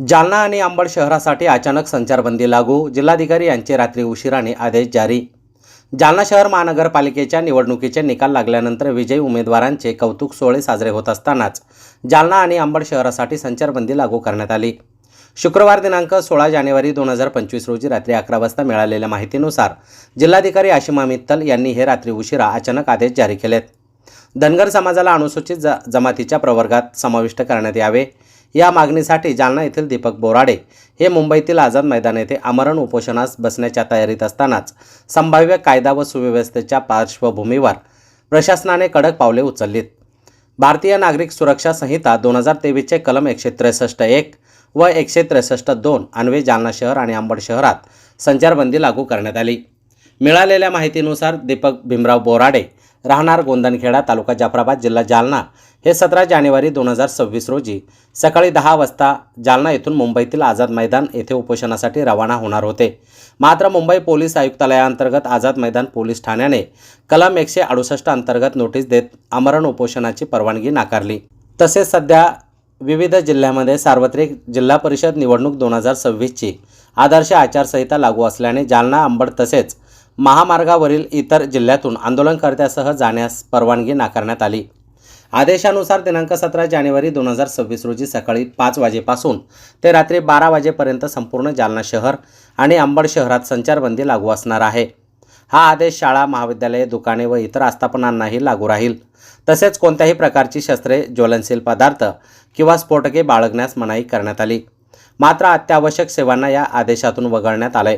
जालना आणि अंबड शहरासाठी अचानक संचारबंदी लागू. जिल्हाधिकारी यांचे रात्री उशिराने आदेश जारी. जालना शहर महानगरपालिकेच्या निवडणुकीचे निकाल लागल्यानंतर विजयी उमेदवारांचे कौतुक सोहळे साजरे होत असतानाच जालना आणि अंबड शहरासाठी संचारबंदी लागू करण्यात आली. शुक्रवार दिनांक 16 जानेवारी 2025 रोजी रात्री 11 वाजता मिळालेल्या माहितीनुसार जिल्हाधिकारी आशिमा मित्तल यांनी हे रात्री उशिरा अचानक आदेश जारी केलेत. धनगर समाजाला अनुसूचित जमातीच्या प्रवर्गात समाविष्ट करण्यात यावे या मागणीसाठी जालना येथील दीपक बोराडे हे मुंबईतील आझाद मैदान येथे आमरण उपोषणास बसण्याच्या तयारीत असतानाच संभाव्य कायदा व सुव्यवस्थेच्या पार्श्वभूमीवर प्रशासनाने कडक पावले उचललीत. भारतीय नागरिक सुरक्षा संहिता 2023चे कलम 163(1) व 163(2) अन्वये जालना शहर आणि अंबड शहरात संचारबंदी लागू करण्यात आली. मिळालेल्या माहितीनुसार दीपक भीमराव बोराडे राहणार गोंदनखेडा, तालुका जाफराबाद, जिल्हा जालना हे 17 जानेवारी 2026 रोजी सकाळी 10 वाजता जालना येथून मुंबईतील आझाद मैदान येथे उपोषणासाठी रवाना होणार होते. मात्र मुंबई पोलीस आयुक्तालयाअंतर्गत आझाद मैदान पोलीस ठाण्याने कलम 168 अंतर्गत नोटीस देत आमरण उपोषणाची परवानगी नाकारली. तसेच सध्या विविध जिल्ह्यामध्ये सार्वत्रिक जिल्हा परिषद निवडणूक 2026ची आदर्श आचारसंहिता लागू असल्याने जालना, अंबड तसेच महामार्गावरील इतर जिल्ह्यातून आंदोलनकर्त्यासह जाण्यास परवानगी नाकारण्यात आली. आदेशानुसार दिनांक 17 जानेवारी 2026 रोजी सकाळी 5 वाजेपासून ते रात्री 12 वाजेपर्यंत संपूर्ण जालना शहर आणि अंबड शहरात संचारबंदी लागू असणार आहे. हा आदेश शाळा, महाविद्यालये, दुकाने व इतर आस्थापनांनाही लागू राहील. तसेच कोणत्याही प्रकारची शस्त्रे, ज्वलनशील पदार्थ किंवा स्फोटके बाळगण्यास मनाई करण्यात आली. मात्र अत्यावश्यक सेवांना या आदेशातून वगळण्यात आले.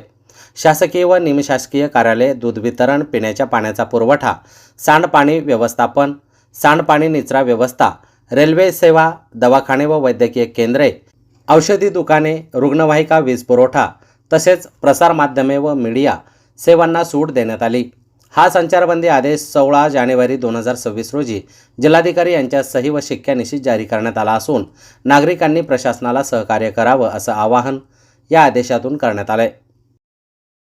शासकीय व निमशासकीय कार्यालये, दूध वितरण, पिण्याच्या पाण्याचा पुरवठा, सांडपाणी व्यवस्थापन, सांडपाणी निचरा व्यवस्था, रेल्वे सेवा, दवाखाने व वैद्यकीय केंद्रे, औषधी दुकाने, रुग्णवाहिका, वीज पुरवठा तसेच प्रसारमाध्यमे व मीडिया सेवांना सूट देण्यात आली. हा संचारबंदी आदेश 16 जानेवारी 2026 रोजी जिल्हाधिकारी यांच्या सही व शिक्क्यानिशी जारी करण्यात आला असून नागरिकांनी प्रशासनाला सहकार्य करावं असं आवाहन या आदेशातून करण्यात आलं.